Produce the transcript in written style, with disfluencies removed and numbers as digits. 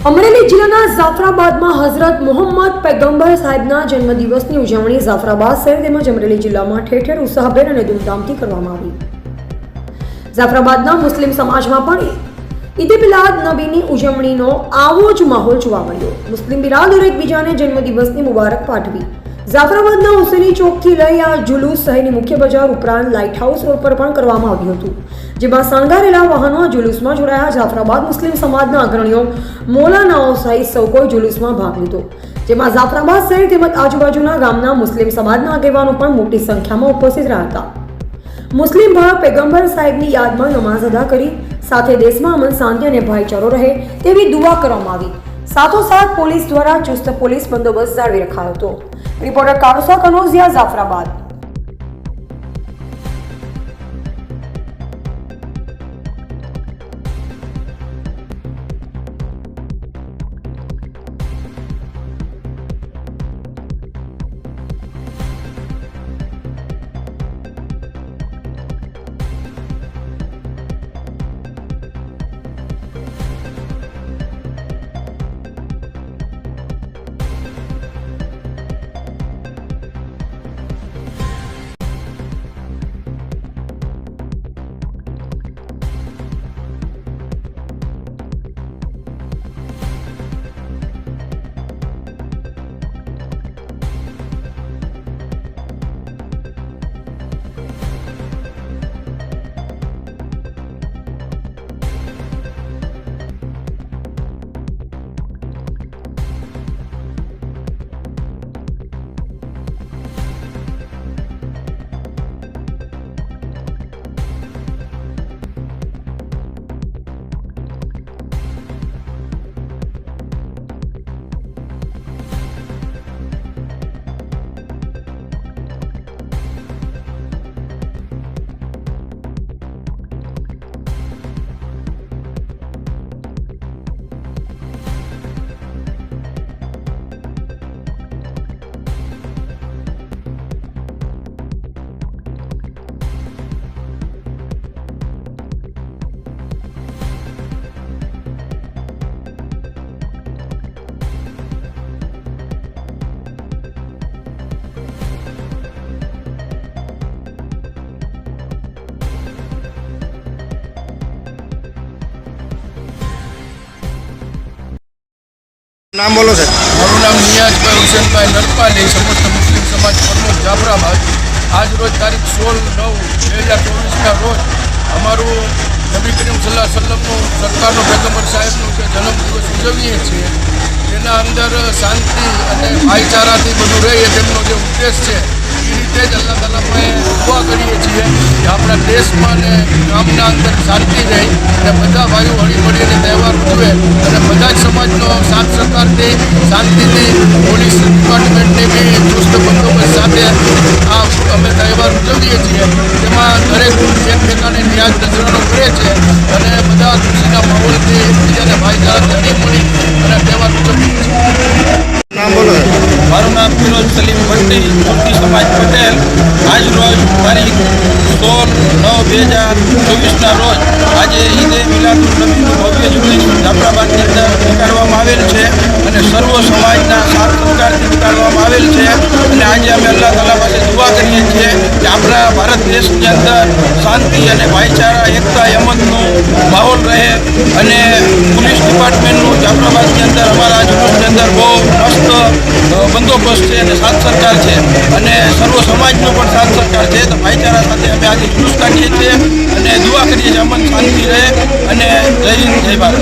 અમરેલી જિલ્લાના જાફરાબાદમાં હઝરત મોહમ્મદ પૈગંબર સાહેબના જન્મદિવસની ઉજવણી જાફરાબાદ શહેર તેમજ અમરેલી જિલ્લામાં ઠેર ઠેર ઉત્સાહભેર અને ધૂમધામથી કરવામાં આવી। જાફરાબાદના મુસ્લિમ સમાજમાં પણ ઈદ મિલાદ નબીની ઉજવણીનો આવો જ માહોલ જોવા મળ્યો। મુસ્લિમ બિરાદરો એકબીજાને જન્મદિવસની મુબારક પાઠવી। જાફરાબાદના હુસેની ચોકથી લઈ આ જુલુસ શહેરની મુખ્ય બજાર ઉપરાંત લાઇટ હાઉસ રોડ પર પણ કરવામાં આવ્યું હતું, જેમાં શણગારેલા વાહનો આ જુલુસમાં જોડાયા। જાફરાબાદ મુસ્લિમ સમાજના અગ્રણીઓ, મૌલાનાઓ સહિત સૌ કોઈ જુલુસમાં ભાગ લીધો, જેમાં જાફરાબાદ શહેર તેમજ આજુબાજુના ગામના મુસ્લિમ સમાજના આગેવાનો પણ મોટી સંખ્યામાં ઉપસ્થિત રહ્યા હતા। મુસ્લિમ ભાઈ પૈગંબર સાહેબની યાદમાં નમાઝ અદા કરી સાથે દેશમાં અમન, શાંતિ અને ભાઈચારો રહે તેવી દુઆ કરવામાં આવી। સાથોસાથ પોલીસ દ્વારા ચુસ્ત પોલીસ બંદોબસ્ત જાળવી રખાયો હતો। રિપોર્ટર કારુસા કનોઝિયા, જાફરાબાદ। नाम बोलो सर। મારું નામ નિયાઝભાઈ હુસેનભાઈ નરપાલી, સમસ્ત મુસ્લિમ સમાજ પ્રમુખ, જાફરાબાદ। આજ રોજ તારીખ 16/9/2024ના રોજ અમારું નબી કરીમ સલ્લલ્લાહુ અલૈહિ વસલ્લમનું સરકારનો પૈગંબર સાહેબનું જે જન્મદિવસ ઉજવીએ છીએ, તેના અંદર શાંતિ અને ભાઈચારાથી બધું રહે તેમનો જે ઉદ્દેશ છે, એ રીતે જ અલ્લાહ તાલામાં દુઆ કરીએ છીએ કે આપણા દેશમાં અને ગામના અંદર શાંતિ રહે અને બધા ભાઈઓ હળીમળીને તહેવાર ઉજવે અને બધા જ સમાજનો સાથ સહકારથી શાંતિથી પોલીસ ડિપાર્ટમેન્ટની બી ચુસ્ત બંદોબસ્ત સાથે આ અમે તહેવાર ઉજવીએ છીએ। તેમાં દરેક એક પ્રકારની ન્યાજ નજરાનો કરે છે અને બધા ખુશીના માહોલથી એકબીજાને ભાઈચારાથી હળીમળી અને તહેવાર ઉજવીએ છીએ। नाम बोलो सर। મારું નામ ફિરોજ સલીમ ભટ્ટી, સુરતી સમાજ પટેલ। આજ રોજ તારીખ 16/9/2024ના રોજ આજે ઈદ મિલાદુન નબીનું ભવ્ય જુલુસ જાફરાબાદની અંદર નીકાળવામાં આવેલ છે અને સર્વ સમાજના સાથ સહકારથી નીકાળવામાં આવેલ છે અને આજે અમે અલ્લાહ તાલા પાસે દુઆ કરીએ છીએ કે આપણા ભારત દેશની અંદર શાંતિ અને ભાઈચારા, એકતા, અમનનો માહોલ રહે અને પોલીસ ડિપાર્ટમેન્ટનું જાફરાબાદની અંદર અમારા જુલુસની અંદર બહુ મસ્ત બંદોબસ્ત છે અને સાથ સરકાર છે અને સર્વ સમાજનો પણ સાથ સરકાર છે। તો ભાઈચારા સાથે અમે આજે જુલુસ કાઢીએ છીએ અને દુઆ કરીએ છીએ અમન શાંતિ રહે અને જય હિન્દ, જય ભારત।